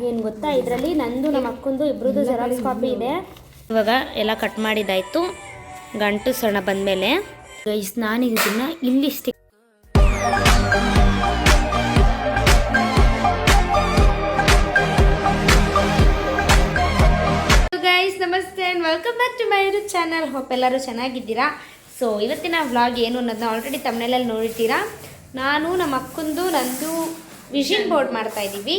ಏನು ಗೊತ್ತಾ, ಇದರಲ್ಲಿ ನಂದು ನಮ್ಮ ಅಕ್ಕಂದು ಇಬ್ರದ್ದು ಜೆರಾಕ್ಸ್ ಕಾಪಿ ಇದೆ. ಇವಾಗ ಎಲ್ಲ ಕಟ್ ಮಾಡಿದ್ದಾಯಿತು. ಗಂಟು ಸಣ್ಣ ಬಂದಮೇಲೆ ಗೈಸ್ ನಾನು ಇದನ್ನು ಇಲ್ಲಿ ಸ್ಟಿಕ್ ಗೈಸ್ ನಮಸ್ತೆ and welcome back to my YouTube channel. Hope ಎಲ್ಲರೂ ಚೆನ್ನಾಗಿದ್ದೀರಾ. ಸೊ ಇವತ್ತಿನ ವ್ಲಾಗ್ ಏನು ಅನ್ನೋದನ್ನ ಆಲ್ರೆಡಿ ತಮ್ಮನೇಲಲ್ಲಿ ನೋಡಿರ್ತೀರಾ. ನಾನು ನಮ್ಮ ಅಕ್ಕಂದು ನಂದು ವಿಷನ್ ಬೋರ್ಡ್ ಮಾಡ್ತಾಯಿದ್ದೀವಿ.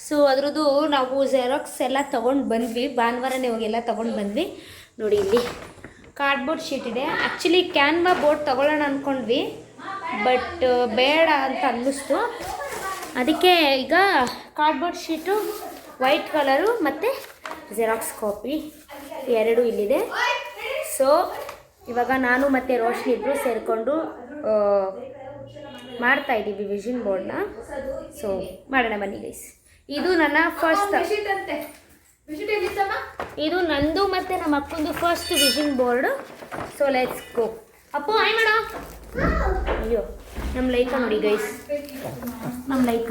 ಸೊ ಅದರದ್ದು ನಾವು ಜೆರಾಕ್ಸ್ ಎಲ್ಲ ತೊಗೊಂಡು ಬಂದ್ವಿ. ಭಾನುವಾರನೇ ಹೋಗೆಲ್ಲ ತೊಗೊಂಡು ಬಂದ್ವಿ. ನೋಡಿ ಇಲ್ಲಿ ಕಾರ್ಡ್ಬೋರ್ಡ್ ಶೀಟ್ ಇದೆ. ಆ್ಯಕ್ಚುಲಿ ಕ್ಯಾನ್ವಾ ಬೋರ್ಡ್ ತೊಗೊಳ್ಳೋಣ ಅಂದ್ಕೊಂಡ್ವಿ, ಬಟ್ ಬೇಡ ಅಂತ ಅನ್ನಿಸ್ತು. ಅದಕ್ಕೆ ಈಗ ಕಾರ್ಡ್ಬೋರ್ಡ್ ಶೀಟು, ವೈಟ್ ಕಲರು ಮತ್ತು ಜೆರಾಕ್ಸ್ ಕಾಪಿ ಎರಡೂ ಇಲ್ಲಿದೆ. ಸೊ ಇವಾಗ ನಾನು ಮತ್ತು ರೋಶ್ನಿ ಇಬ್ಬರು ಸೇರಿಕೊಂಡು ಮಾಡ್ತಾಯಿದ್ದೀವಿ ವಿಷನ್ ಬೋರ್ಡ್ನ. ಸೊ ಮಾಡೋಣ ಬನ್ನಿ ಗೈಸ್. ಇದು ನನ್ನ ಫಸ್ಟ್, ಇದು ನಂದು ಮತ್ತು ನಮ್ಮ ಅಪ್ಪಂದು first vision board. So let's go. Appu ಆಯ್ ಮಾಡೋ. ಅಯ್ಯೋ ನಮ್ಮ ಲೈಕ ನೋಡಿ ಗೈಸ್, ನಮ್ಮ ಲೈಕ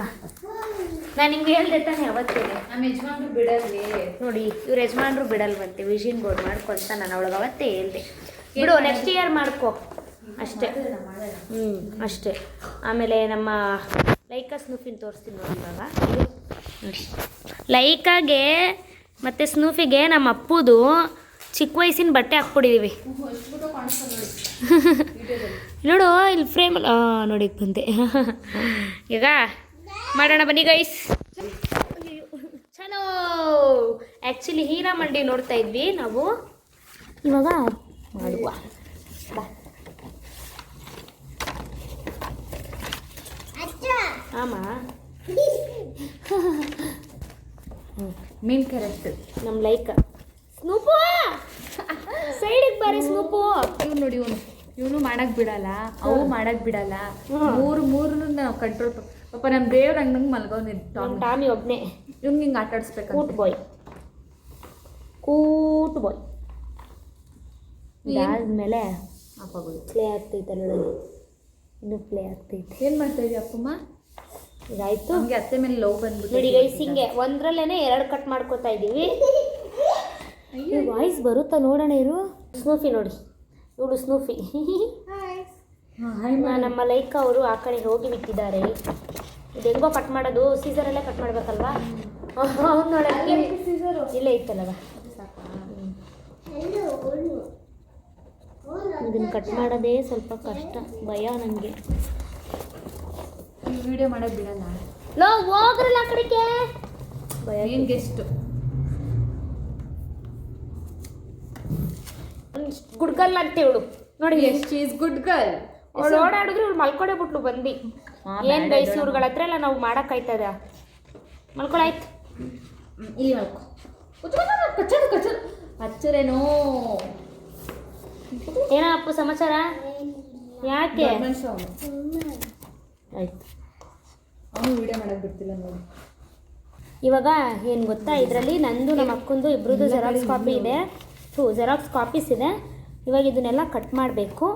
ನಾನು ಹಿಂಗೆ ಹೇಳ್ದೆ ತಾನೆ ಅವತ್ತೇ. ನಮ್ಮ ಯಜಮಾನ್ರು ಬಿಡಲ್ವಿ ನೋಡಿ, ಇವ್ರ ಯಜಮಾನ್ರು ಬಿಡಲ್ವಂತೆ ವಿಷನ್ ಬೋರ್ಡ್ ಮಾಡ್ಕೊಂತ. ನಾನು ಅವಳಿಗೆ ಅವತ್ತೇ ಹೇಳ್ದೆ, ಬಿಡು ನೆಕ್ಸ್ಟ್ ಇಯರ್ ಮಾಡ್ಕೊ ಅಷ್ಟೇ. ಅಷ್ಟೇ. ಆಮೇಲೆ ನಮ್ಮ ಲೈಕಾ ಸ್ನೂಫಿನ ತೋರಿಸ್ತೀನಿ ನೋಡಿ. ಇವಾಗ ನೋಡಿ ಲೈಕಾಗೆ ಮತ್ತು ಸ್ನೂಫಿಗೆ ನಮ್ಮ ಅಪ್ಪುದು ಚಿಕ್ಕ ವಯಸ್ಸಿನ ಬಟ್ಟೆ ಹಾಕ್ಬಿಟ್ಟಿದ್ದೀವಿ. ನೋಡು ಇಲ್ಲಿ ಫ್ರೇಮಲ್ಲಿ ನೋಡಿ ಬಂದೆ. ಈಗ ಮಾಡೋಣ ಬನ್ನಿ ಗೈಸ್. ಚಲೋ. ಆ್ಯಕ್ಚುಲಿ ಹೀರಾ ಮಂಡಿ ನೋಡ್ತಾ ಇದ್ವಿ ನಾವು, ಇವಾಗ ಮಾಡುವ. ಆಮ ಮೇನ್ ಕ್ಯಾರೆಕ್ಟರ್ ನಮ್ಮ ಲೈಕ ಸ್ನೂಪು. ಸೈಡಿಗೆ ಬಾರಿ ಸ್ನೂಪು. ಇವ್ನು ನೋಡಿ, ಇವನು ಮಾಡಕ್ ಬಿಡಲ್ಲ, ಅವು ಮಾಡಕ್ ಬಿಡಲ್ಲ. ಮೂರು ನಾವು ಕಂಟ್ರೋಲ್. ಪಾಪ ನಮ್ಮ ದೇವ್ರ ಹಂಗಂಗೆ ಮಲ್ಗೋನಿದ್ದು ಟಾಮಿ ಒಬ್ಬನೇ. ಇವ್ನಿಗೆ ಹಿಂಗೆ ಆಟ ಆಡಿಸ್ಬೇಕು. ಕೂಟ್ ಬಾಯ್, ಕೂಟ್ ಬಾಯ್. ಇದಾದ್ಮೇಲೆ ಪ್ಲೇ ಆಗ್ತೈತೆ ನೋಡಿ, ಇನ್ನೂ ಪ್ಲೇ ಆಗ್ತೈತೆ. ಏನು ಮಾಡ್ತಾ ಇದೀವಿ ಅಪ್ಪಮ್ಮ? ಇದಾಯ್ತು. ನಮಗೆ ಅತ್ತೆ ಮೇಲೆ ಲವ್ ಬಂದ್ಬಿಟ್ಟು ನೋಡಿ ಗೈಸ್, ಹಿಂಗೆ ಒಂದ್ರಲ್ಲೇನೆ ಎರಡು ಕಟ್ ಮಾಡ್ಕೋತಾ ಇದ್ದೀವಿ. ವಾಯ್ಸ್ ಬರುತ್ತಾ ನೋಡೋಣ. ಇರು ಸ್ನೂಫಿ ನೋಡಿ, ಇವಳು ಸ್ನೂಫಿ. ನಮ್ಮ ಲೈಕ ಅವರು ಆ ಕಡೆ ಹೋಗಿ ಬಿಟ್ಟಿದ್ದಾರೆ. ಇದು ಹೆಂಗೋ ಕಟ್ ಮಾಡೋದು, ಸೀಸರಲ್ಲೇ ಕಟ್ ಮಾಡ್ಬೇಕಲ್ವಾ? ಅವ್ನು ನೋಡೋಕ್ಕೆ ಸೀಸರು ಇಲ್ಲೇ ಇತ್ತಲ್ಲವ. ಇದನ್ನು ಕಟ್ ಮಾಡೋದೇ ಸ್ವಲ್ಪ ಕಷ್ಟ, ಭಯ ನನಗೆ. ವಿಡಿಯೋ ಮಾಡೋದು ಬಿಡಲ್ಲ. ಲೋ ಹೋಗ್ರಲ್ಲ ಆ ಕಡೆಗೆ. ಭಯ. ಏನು ಗೆಸ್ಟು ಗುಡ್ಗಲ್ ಅಂತ ಹೇಳು ನೋಡಿ. She is good girl. ಅವಳು ಓಡಾಡಿದ್ರು ಇವ್ಳು ಮಲ್ಕೊಂಡೇ ಬಿಟ್ಲು ಬಂದು. ಏನು ಗೈಸ್ ಇವ್ರುಗಳ ಹತ್ರ ಎಲ್ಲ ನಾವು ಮಾಡೋಕ್ಕಾಯ್ತದ? ಮಲ್ಕೊಳಾಯ್ತು. ಇಲ್ಲಿ ಮಲ್ಕೊ. ಕಚ್ಚೋದು ಹಚ್ಚರೇನೋ. ಏನೋ ಅಪ್ಪು ಸಮಾಚಾರ? ಯಾಕೆ ಆಯ್ತು. ಅವನು ವಿಡಿಯೋ ಮಾಡೋಕೆ ಬಿಡ್ತಿಲ್ಲ ನೋಡಿ. ಇವಾಗ ಏನು ಗೊತ್ತಾ, ಇದರಲ್ಲಿ ನಂದು ನಮ್ಮ ಅಕ್ಕಂದು ಇಬ್ರದ್ದು ಜೆರಾಕ್ಸ್ ಕಾಪಿ ಇದೆ. ಜೆರಾಕ್ಸ್ ಕಾಪೀಸ್ ಇದೆ. ಇವಾಗ ಇದನ್ನೆಲ್ಲ ಕಟ್ ಮಾಡಬೇಕು.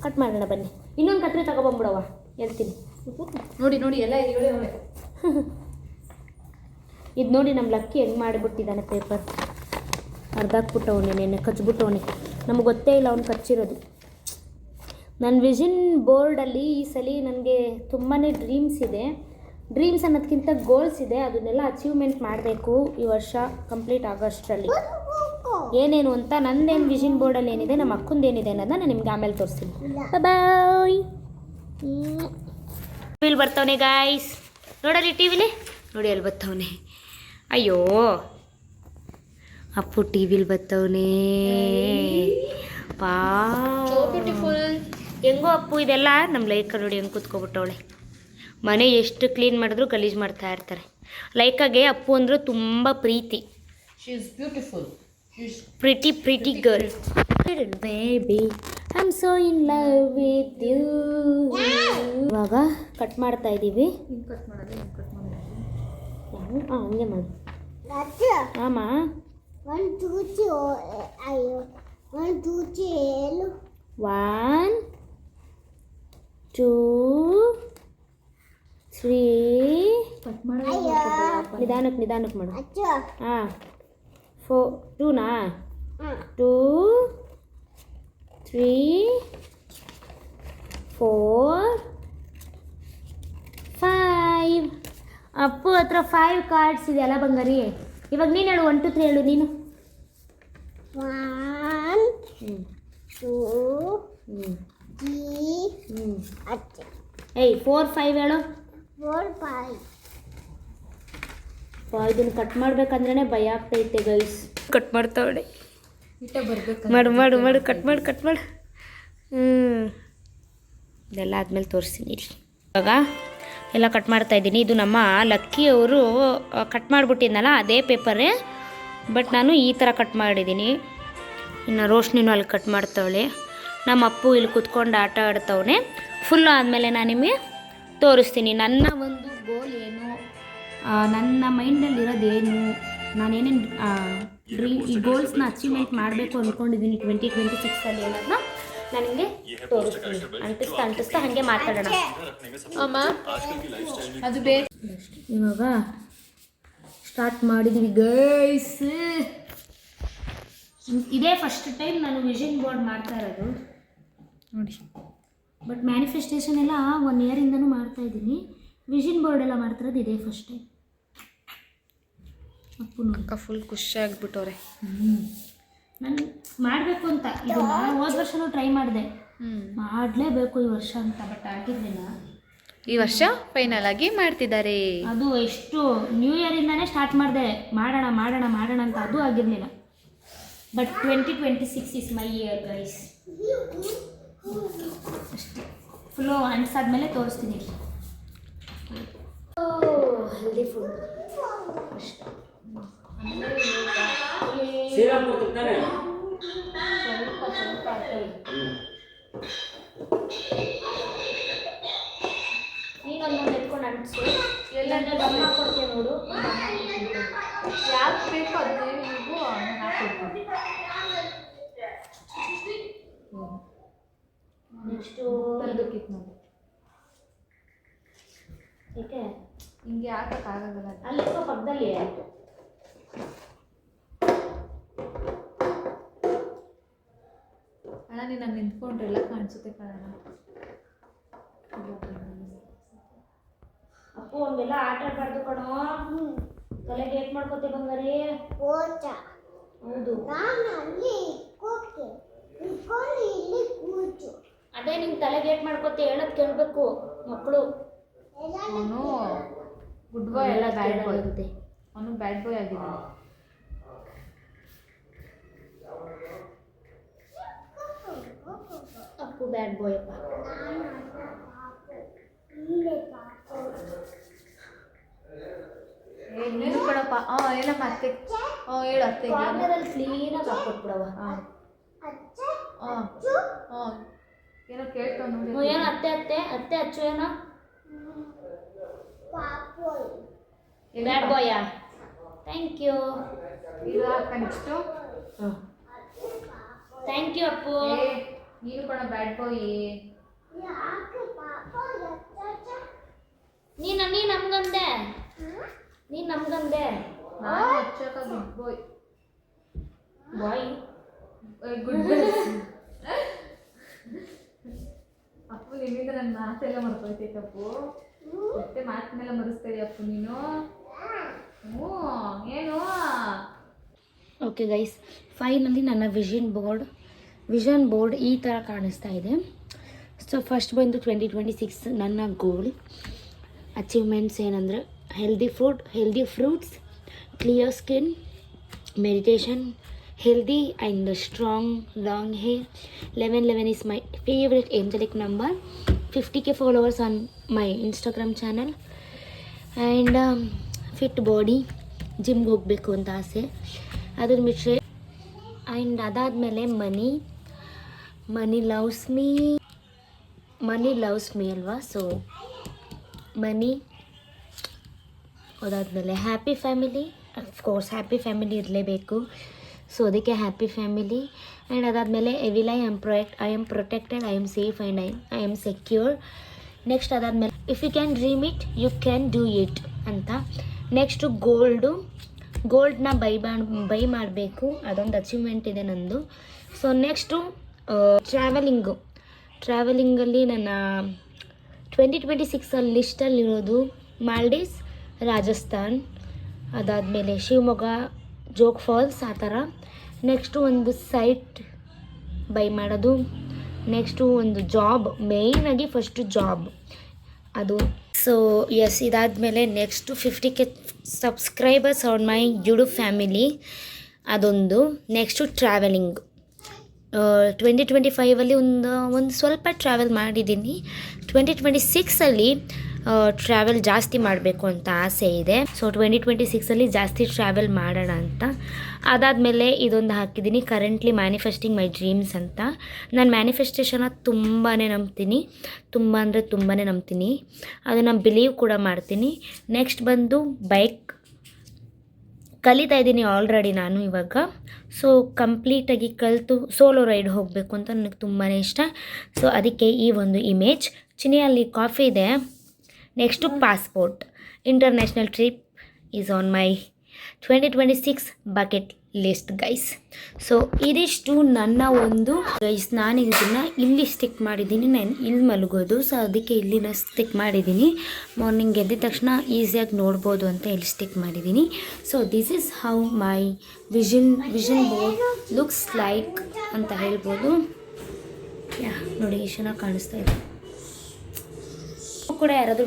ಕಟ್ ಮಾಡೋಣ ಬನ್ನಿ. ಇನ್ನೊಂದು ಕತ್ರಿ ತಗೊಬಂದ್ಬಿಡವ, ಹೇಳ್ತೀನಿ. ನೋಡಿ ಎಲ್ಲ ಇವಳೆ. ಇದು ನೋಡಿ ನಮ್ಮ ಲಕ್ಕಿ ಹೆಂಗೆ ಮಾಡಿಬಿಟ್ಟಿದ್ದಾನೆ. ಪೇಪರ್ ಅರ್ಧಾಕ್ಬಿಟ್ಟವನೇ, ನೆನ್ನೆ ಕಚ್ಬಿಟ್ಟವನೇ. ನಮ್ಗೆ ಗೊತ್ತೇ ಇಲ್ಲ ಅವ್ನು ಕಚ್ಚಿರೋದು. ನನ್ನ ವಿಷನ್ ಬೋರ್ಡಲ್ಲಿ ಈ ಸಲ ನನಗೆ ತುಂಬಾ ಡ್ರೀಮ್ಸ್ ಇದೆ. ಡ್ರೀಮ್ಸ್ ಅನ್ನೋದಕ್ಕಿಂತ ಗೋಲ್ಸ್ ಇದೆ. ಅದನ್ನೆಲ್ಲ ಅಚೀವ್ಮೆಂಟ್ ಮಾಡಬೇಕು ಈ ವರ್ಷ ಕಂಪ್ಲೀಟ್ ಆಗೋಷ್ಟರಲ್ಲಿ. ಏನೇನು ಅಂತ ನಂದೇನು ವಿಷನ್ ಬೋರ್ಡಲ್ಲಿ ಏನಿದೆ, ನಮ್ಮ ಅಕ್ಕಂದೇನಿದೆ ಅನ್ನೋದನ್ನ ನಾನು ನಿಮ್ಗೆ ಆಮೇಲೆ ತೋರಿಸ್ತೀನಿ. ಬಾಯ್. ಟಿವಿಲಿ ಬರ್ತವನೆ ಗಾಯ್ಸ್, ನೋಡಲ್ಲಿ ಟಿವಿಲಿ ನೋಡಿ, ಅಲ್ಲಿ ಬರ್ತವನೆ. ಅಯ್ಯೋ ಅಪ್ಪು ಟಿವಿಲಿ ಬರ್ತವನೇ. ಪಾ ಬ್ಯೂಟಿಫುಲ್. ಹೆಂಗೋ ಅಪ್ಪು ಇದೆಲ್ಲ ನಮ್ಮ ಲೈಕ ನೋಡಿ ಹೆಂಗೆ ಕೂತ್ಕೊಬಿಟ್ಟವಳೆ. ಮನೆ ಎಷ್ಟು ಕ್ಲೀನ್ ಮಾಡಿದ್ರು ಗಲೀಜು ಮಾಡ್ತಾ ಇರ್ತಾರೆ. ಲೈಕಾಗೆ ಅಪ್ಪು ಅಂದ್ರೆ ತುಂಬ ಪ್ರೀತಿ. She is beautiful. Pretty girl. Baby I am so in love with you. ಇವಾಗ ಕಟ್ ಮಾಡ್ತಾ ಇದ್ದೀವಿ. ಹಂಗೆ ಮಾಡಿ. ಆಮ 1 2 3 ಕಟ್ ಮಾಡೋದು ನಿಧಾನಕ್ಕೆ ಮಾಡು. ಹಾಂ 2ನಾ 2 3 4 5. ಅಪ್ಪು ಹತ್ರ 5 ಕಾರ್ಡ್ಸ್ ಇದೆಯಲ್ಲ ಬಂಗಾರಿ. ಇವಾಗ ನೀನು ಹೇಳು 1 2 3 ಹೇಳು ನೀನು. 1 2 3 4 5 ಹೇಳು. 4 5 ಇದನ್ನು ಕಟ್ ಮಾಡ್ಬೇಕಂದ್ರೆ ಭಯ ಆಗ್ತೈತೆ ಗೈಸ್. ಕಟ್ ಮಾಡ್ತಾವಳೆ. ಇಟ್ಟ ಬರ್ಬೇಕು. ಮಾಡು ಕಟ್ ಮಾಡು. ಇದೆಲ್ಲ ಆದಮೇಲೆ ತೋರಿಸ್ತೀನಿ ಇಲ್ಲಿ. ಇವಾಗ ಎಲ್ಲ ಕಟ್ ಮಾಡ್ತಾ ಇದ್ದೀನಿ. ಇದು ನಮ್ಮ ಲಕ್ಕಿಯವರು ಕಟ್ ಮಾಡಿಬಿಟ್ಟಿದ್ನಲ್ಲ ಅದೇ ಪೇಪರೇ, ಬಟ್ ನಾನು ಈ ಥರ ಕಟ್ ಮಾಡಿದ್ದೀನಿ. ಇನ್ನು ರೋಶ್ನಿನೂ ಅಲ್ಲಿ ಕಟ್ ಮಾಡ್ತಾವಳೆ. ನಮ್ಮ ಅಪ್ಪು ಇಲ್ಲಿ ಕುತ್ಕೊಂಡು ಆಟ ಆಡ್ತವನೆ. ಫುಲ್ಲು ಆದಮೇಲೆ ನಾನು ನಿಮಗೆ ತೋರಿಸ್ತೀನಿ ನನ್ನ ಒಂದು ಗೋಲ್ ಏನು, ನನ್ನ ಮೈಂಡಲ್ಲಿರೋದೇನು, ನಾನೇನೇನು ಈ ಗೋಲ್ಸ್ನ ಅಚೀವ್ಮೆಂಟ್ ಮಾಡಬೇಕು ಅಂದ್ಕೊಂಡಿದ್ದೀನಿ 2026 ಅನ್ನೋದನ್ನ ನಾನು ನಿಮಗೆ ತೋರಿಸ್ತೀನಿ. ಅಂಟಿಸ್ತಾ ಹಾಗೆ ಮಾತಾಡೋಣ. ಅಮ್ಮ ಅದು ಬೇಕು. ಇವಾಗ ಸ್ಟಾರ್ಟ್ ಮಾಡಿದ್ದೀವಿ ಗೈಸ್. ಇದೇ ಫಸ್ಟ್ ಟೈಮ್ ನಾನು ವಿಷನ್ ಬೋರ್ಡ್ ಮಾಡ್ತಾ ಇರೋದು ನೋಡಿ. ಬಟ್ ಮ್ಯಾನಿಫೆಸ್ಟೇಷನ್ ಎಲ್ಲ 1 ಇಯರಿಂದನೂ ಮಾಡ್ತಾ ಇದ್ದೀನಿ. ವಿಷನ್ ಬೋರ್ಡ್ ಎಲ್ಲ ಮಾಡ್ತಿರೋದು ಇದೇ ಫಸ್ಟ್ ಟೈಮ್. ಅಪ್ಪು ಅಕ್ಕ ಫುಲ್ ಖುಷಿ ಆಗ್ಬಿಟ್ಟವ್ರೆ. ನಾನು ಮಾಡಬೇಕು ಅಂತ ಇದನ್ನ ಹೋದ ವರ್ಷನೂ ಟ್ರೈ ಮಾಡಿದೆ, ಮಾಡಲೇಬೇಕು ಈ ವರ್ಷ ಅಂತ, ಬಟ್ ಆಗಿರಲಿಲ್ಲ. ಈ ವರ್ಷ ಫೈನಲ್ ಆಗಿ ಮಾಡ್ತಿದ್ದಾರೆ. ಅದು ಎಷ್ಟು ನ್ಯೂ ಇಯರಿಂದಾನೇ ಸ್ಟಾರ್ಟ್ ಮಾಡಿದೆ ಮಾಡೋಣ ಅಂತ, ಅದು ಆಗಿರಲಿಲ್ಲ. But 2026 is my year guys. ಅಷ್ಟೇ ಫುಲ್ಲು ಅಂಟಿಸಾದ್ಮೇಲೆ ತೋರಿಸ್ತೀನಿ. ಹೆಲ್ದಿ ಫುಡ್ ಅಷ್ಟೇ. ಸ್ವಲ್ಪ ನೀನೊಂದು ಎತ್ಕೊಂಡು ಅಂಟಿಸು. ಎಲ್ಲ ಗಮ್ಮ ಕೊಡ್ತೀಯ ನೋಡು. ಯಾಕೆ ಬೇಕು ಅದನ್ನೇ ನೀವು ಹಾಕ್ಕೊಡ್ತೀನಿ. ನೆಕ್ಸ್ಟು ತರಬೇಕಿತ್ತು ನೋಡಿ. ಏಕೆ ಹಿಂಗೆ ಹಾಕೋಕ್ಕಾಗಲ್ಲ. ಅಲ್ಲಿ ಪಕ್ಕದಲ್ಲಿ ಅಣ್ಣ ನೀನು ನಾನು ನಿಂತ್ಕೊಂಡ್ರೆ ಎಲ್ಲ ಕಾಣಿಸುತ್ತೆ ಕಣ. ಅಪ್ಪು ಹಂಗೆಲ್ಲ ಆಟ ಆಡಬಾರ್ದು ಕಣೋ, ತಲೆಗೆ ಏಟ್ ಮಾಡ್ಕೋತೆ ಬಂಗಾರಿ. ಹೌದು ಅದೇ ನಿಮ್ ತಲೆಗೆ ಏಟ್ ಮಾಡ್ಕೋತೆ, ಹೇಳೋದು ಕೇಳಬೇಕು ಮಕ್ಕಳು. ಅವನು ಗುಡ್ ಬಾಯ್ ಎಲ್ಲ ಬ್ಯಾಡ್ ಬಾಯ್ ಆಗುತ್ತೆ. ಅವನು ಬ್ಯಾಡ್ ಬಾಯ್ ಆಗಿದ್ದಾನೆ. ಅಪ್ಪು ಬ್ಯಾಡ್ ಬಾಯ್ ಅಪ್ಪ. ನೀನು ಕಣಪ್ಪ. ಏನಮ್ಮ ಅತ್ತೆ? ಹೇಳು ಅತ್ತೆ. ಕಾರ್ನರಲ್ಲಿ ಕ್ಲೀನಾಗಿ ಹಾಕ್ಕೊಟ್ಬಿಡವ. ಏನೋ ಕೇಳ್ತಾವ ನೋಡಿ. ಏನು ಅತ್ತೆ ಅಚ್ಚು ಏನೋ ಬ್ಯಾಡ್ ಬಾಯಾ? Thank you. ಇದು ಅಕ್ಕ ನೆಕ್ಸ್ಟು. Thank you Appu. ನೀನು ಕಣ ಬ್ಯಾಡ್ ಬಾಯ್. ನೀನು ನಮ್ಗಂದೆ ನಾನು ಹಚ್ಚಕ ಗುಡ್ ಬಾಯ್. ಬಾಯ್ ಗುಡ್ ಬಾಯ್. ಅಪ್ಪು ನಿನ್ನಿಂದ ನನ್ನ ಮಾತೆಲ್ಲ ಮರ್ತೋಯ್ತೈತಪ್ಪು. ಮತ್ತೆ ಮಾತನ್ನೆಲ್ಲ ಮರೆಸ್ತೇವೆ ಅಪ್ಪು ನೀನು. ಏನು? ಓಕೆ ಗೈಸ್, ಫೈನಲಿ ನನ್ನ ವಿಷನ್ ಬೋರ್ಡ್ ಈ ಥರ ಕಾಣಿಸ್ತಾ ಇದೆ. ಸೊ ಫಸ್ಟ್ ಬಂದು 2026 ನನ್ನ ಗೋಲ್ ಅಚೀವ್ಮೆಂಟ್ಸ್ ಏನಂದರೆ healthy fruits, clear skin, meditation, healthy and strong long hair. 1111 is my favorite angelic number. 50k followers on my Instagram channel and fit body. ಜಿಮ್ಗೆ ಹೋಗಬೇಕು ಅಂತ ಆಸೆ. ಅದನ್ನ ಬಿಟ್ಟರೆ ಆ್ಯಂಡ್ ಅದಾದಮೇಲೆ ಮನಿ ಲವ್ಸ್ ಮೀ ಅಲ್ವಾ. ಸೊ ಮನಿ ಅದಾದಮೇಲೆ happy family, of course happy family ಇರಲೇಬೇಕು. ಸೊ ಅದಕ್ಕೆ ಹ್ಯಾಪಿ ಫ್ಯಾಮಿಲಿ. ಆ್ಯಂಡ್ ಅದಾದಮೇಲೆ evil eye am protected, I am safe and I am secure. Next ಅದಾದಮೇಲೆ if you can dream it you can do it ಅಂತ. Next ಗೋಲ್ಡ್ನ buy ಮಾಡಬೇಕು, ಅದೊಂದು achievement ಇದೆ ನಂದು. ಸೊ ನೆಕ್ಸ್ಟು ಟ್ರಾವೆಲಿಂಗಲ್ಲಿ ನನ್ನ 2026 ಲಿಸ್ಟಲ್ಲಿರೋದು ಮಾಲ್ಡೀವ್ಸ್, ರಾಜಸ್ಥಾನ್, ಅದಾದಮೇಲೆ ಶಿವಮೊಗ್ಗ, ಜೋಗ್ ಫಾಲ್ಸ್ ಆ ಥರ. ನೆಕ್ಸ್ಟು ಒಂದು ಸೈಟ್ ಬೈ ಮಾಡೋದು, ನೆಕ್ಸ್ಟು ಒಂದು ಜಾಬ್, ಮೇಯ್ನಾಗಿ ಫಸ್ಟು ಜಾಬ್ ಅದು. ಸೊ ಎಸ್, ಇದಾದಮೇಲೆ next 50K subscribers on my YouTube family, ಅದೊಂದು. ನೆಕ್ಸ್ಟು ಟ್ರಾವೆಲಿಂಗ್ 2025 ಒಂದು ಸ್ವಲ್ಪ ಟ್ರಾವೆಲ್ ಮಾಡಿದ್ದೀನಿ. 2026 ಟ್ರಾವೆಲ್ ಜಾಸ್ತಿ ಮಾಡಬೇಕು ಅಂತ ಆಸೆ ಇದೆ. ಸೊ 2026 ಜಾಸ್ತಿ ಟ್ರಾವೆಲ್ ಮಾಡೋಣ ಅಂತ. ಅದಾದಮೇಲೆ ಇದೊಂದು ಹಾಕಿದ್ದೀನಿ, ಕರೆಂಟ್ಲಿ ಮ್ಯಾನಿಫೆಸ್ಟಿಂಗ್ ಮೈ ಡ್ರೀಮ್ಸ್ ಅಂತ. ನಾನು ಮ್ಯಾನಿಫೆಸ್ಟೇಷನ್ನ ತುಂಬಾ ನಂಬ್ತೀನಿ, ತುಂಬ ಅಂದರೆ ತುಂಬಾ ನಂಬ್ತೀನಿ, ಅದನ್ನು ಬಿಲೀವ್ ಕೂಡ ಮಾಡ್ತೀನಿ. ನೆಕ್ಸ್ಟ್ ಬಂದು ಬೈಕ್ ಕಲಿತಾ ಇದ್ದೀನಿ ಆಲ್ರೆಡಿ ನಾನು ಇವಾಗ. ಸೊ ಕಂಪ್ಲೀಟಾಗಿ ಕಲಿತು ಸೋಲೋ ರೈಡ್ ಹೋಗಬೇಕು ಅಂತ ನನಗೆ ತುಂಬಾ ಇಷ್ಟ. ಸೊ ಅದಕ್ಕೆ ಈ ಒಂದು ಇಮೇಜ್. ಚಿನಿಯಲ್ಲಿ ಕಾಫಿ ಇದೆ. Next passport, international trip is on my 2026 bucket list guys. So ಇದಿಷ್ಟು ನನ್ನ ಒಂದು ಗೈಸ್. ನಾನು ಇದನ್ನು ಇಲ್ಲಿ ಸ್ಟಿಕ್ ಮಾಡಿದ್ದೀನಿ, ನಾನು ಇಲ್ಲಿ ಮಲಗೋದು. ಸೊ ಅದಕ್ಕೆ ಇಲ್ಲಿನ ಸ್ಟಿಕ್ ಮಾಡಿದ್ದೀನಿ. ಮಾರ್ನಿಂಗ್ ಎದ್ದ ತಕ್ಷಣ ಈಸಿಯಾಗಿ ನೋಡ್ಬೋದು ಅಂತ ಇಲ್ಲಿ ಸ್ಟಿಕ್ ಮಾಡಿದ್ದೀನಿ. So this is how my vision board looks like ಅಂತ ಹೇಳ್ಬೋದು. ನೋಡಿ ಎಷ್ಟು ಚೆನ್ನಾಗಿ ಕಾಣಿಸ್ತಾ ಇದೆ. ಕೂಡ ಯಾರಾದರೂ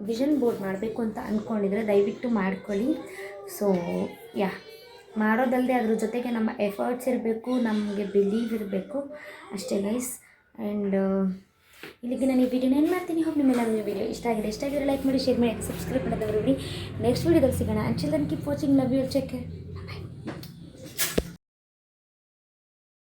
ವಿಷನ್ ಬೋರ್ಡ್ ಮಾಡಬೇಕು ಅಂತ ಅಂದ್ಕೊಂಡಿದ್ರೆ ದಯವಿಟ್ಟು ಮಾಡ್ಕೊಳ್ಳಿ. ಸೊ ಮಾಡೋದಲ್ಲದೆ ಅದ್ರ ಜೊತೆಗೆ ನಮ್ಮ ಎಫರ್ಟ್ಸ್ ಇರಬೇಕು, ನಮಗೆ ಬಿಲೀವ್ ಇರಬೇಕು ಅಷ್ಟೇ ಗೈಸ್. ಆ್ಯಂಡ್ ಇಲ್ಲಿಗೆ ನಾನು ಈ ವಿಡಿಯೋನ ಏನು ಮಾಡ್ತೀನಿ. ಹೋಗಿ ನಿಮ್ಮೆಲ್ಲರಿಗೂ ವಿಡಿಯೋ ಇಷ್ಟ ಆಗಿದ್ರೆ ಲೈಕ್ ಮಾಡಿ, ಶೇರ್ ಮಾಡಿ, ಸಬ್ಸ್ಕ್ರೈಬ್ ಮಾಡೋದವ್ರು. ನೆಕ್ಸ್ಟ್ ವಿಡಿಯೋದಲ್ಲಿ ಸಿಗೋಣ. Until then keep watching, love you, take care.